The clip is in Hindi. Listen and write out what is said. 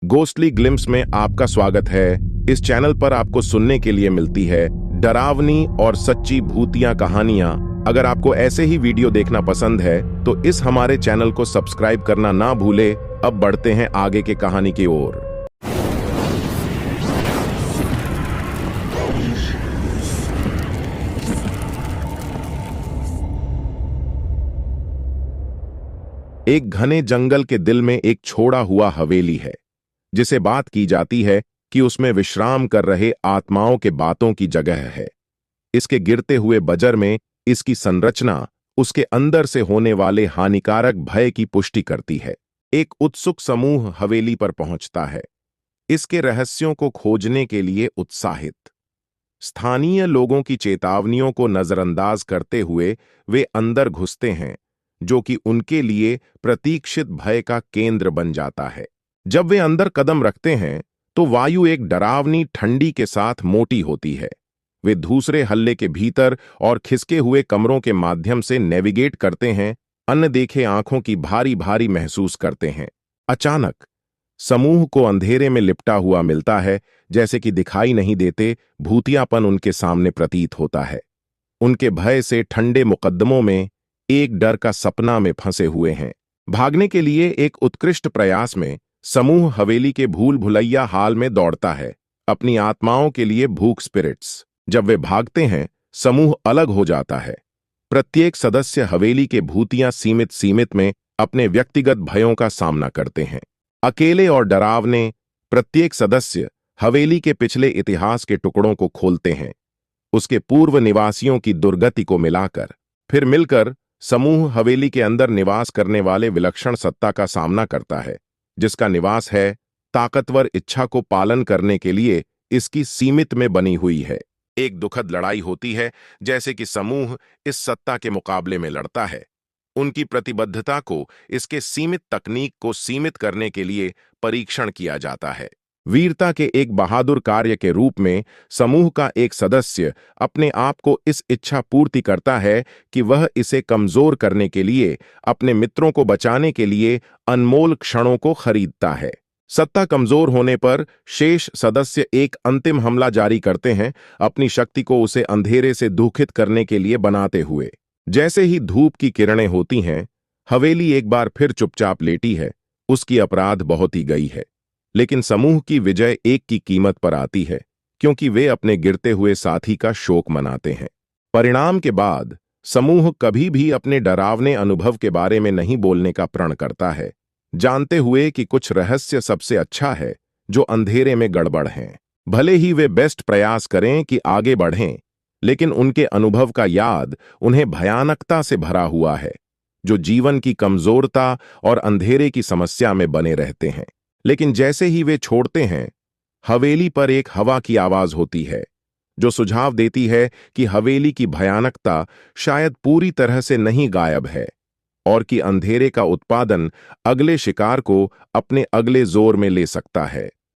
घोस्टली ग्लिम्स में आपका स्वागत है। इस चैनल पर आपको सुनने के लिए मिलती है डरावनी और सच्ची भूतिया कहानियां। अगर आपको ऐसे ही वीडियो देखना पसंद है तो इस हमारे चैनल को सब्सक्राइब करना ना भूले। अब बढ़ते हैं आगे के कहानी की ओर। एक घने जंगल के दिल में एक छोड़ा हुआ हवेली है, जिसे बात की जाती है कि उसमें विश्राम कर रहे आत्माओं के बातों की जगह है। इसके गिरते हुए बजर में इसकी संरचना उसके अंदर से होने वाले हानिकारक भय की पुष्टि करती है। एक उत्सुक समूह हवेली पर पहुंचता है, इसके रहस्यों को खोजने के लिए उत्साहित। स्थानीय लोगों की चेतावनियों को नजरअंदाज करते हुए वे अंदर घुसते हैं, जो कि उनके लिए प्रतीक्षित भय का केंद्र बन जाता है। जब वे अंदर कदम रखते हैं तो वायु एक डरावनी ठंडी के साथ मोटी होती है। वे दूसरे हल्ले के भीतर और खिसके हुए कमरों के माध्यम से नेविगेट करते हैं, अनदेखे आंखों की भारी भारी महसूस करते हैं। अचानक समूह को अंधेरे में लिपटा हुआ मिलता है, जैसे कि दिखाई नहीं देते भूतियापन उनके सामने प्रतीत होता है। उनके भय से ठंडे मुकद्दमों में एक डर का सपना में फंसे हुए हैं। भागने के लिए एक उत्कृष्ट प्रयास में समूह हवेली के भूल भुलैया हाल में दौड़ता है, अपनी आत्माओं के लिए भूख स्पिरिट्स। जब वे भागते हैं समूह अलग हो जाता है। प्रत्येक सदस्य हवेली के भूतियां सीमित में अपने व्यक्तिगत भयों का सामना करते हैं। अकेले और डरावने प्रत्येक सदस्य हवेली के पिछले इतिहास के टुकड़ों को खोलते हैं, उसके पूर्व निवासियों की दुर्गति को मिलाकर। फिर मिलकर समूह हवेली के अंदर निवास करने वाले विलक्षण सत्ता का सामना करता है, जिसका निवास है ताकतवर इच्छा को पालन करने के लिए इसकी सीमित में बनी हुई है। एक दुखद लड़ाई होती है, जैसे कि समूह इस सत्ता के मुकाबले में लड़ता है। उनकी प्रतिबद्धता को इसके सीमित तकनीक को सीमित करने के लिए परीक्षण किया जाता है। वीरता के एक बहादुर कार्य के रूप में समूह का एक सदस्य अपने आप को इस इच्छा पूर्ति करता है कि वह इसे कमजोर करने के लिए, अपने मित्रों को बचाने के लिए अनमोल क्षणों को खरीदता है। सत्ता कमजोर होने पर शेष सदस्य एक अंतिम हमला जारी करते हैं, अपनी शक्ति को उसे अंधेरे से दुखित करने के लिए बनाते हुए। जैसे ही धूप की किरणें होती हैं, हवेली एक बार फिर चुपचाप लेटी है। उसकी अपराध बहुत ही गई है, लेकिन समूह की विजय एक की कीमत पर आती है, क्योंकि वे अपने गिरते हुए साथी का शोक मनाते हैं। परिणाम के बाद समूह कभी भी अपने डरावने अनुभव के बारे में नहीं बोलने का प्रण करता है, जानते हुए कि कुछ रहस्य सबसे अच्छा है जो अंधेरे में गड़बड़ हैं। भले ही वे बेस्ट प्रयास करें कि आगे बढ़ें, लेकिन उनके अनुभव का याद उन्हें भयानकता से भरा हुआ है, जो जीवन की कमजोरता और अंधेरे की समस्या में बने रहते हैं। लेकिन जैसे ही वे छोड़ते हैं, हवेली पर एक हवा की आवाज होती है, जो सुझाव देती है कि हवेली की भयानकता शायद पूरी तरह से नहीं गायब है, और कि अंधेरे का उत्पादन अगले शिकार को अपने अगले जोर में ले सकता है।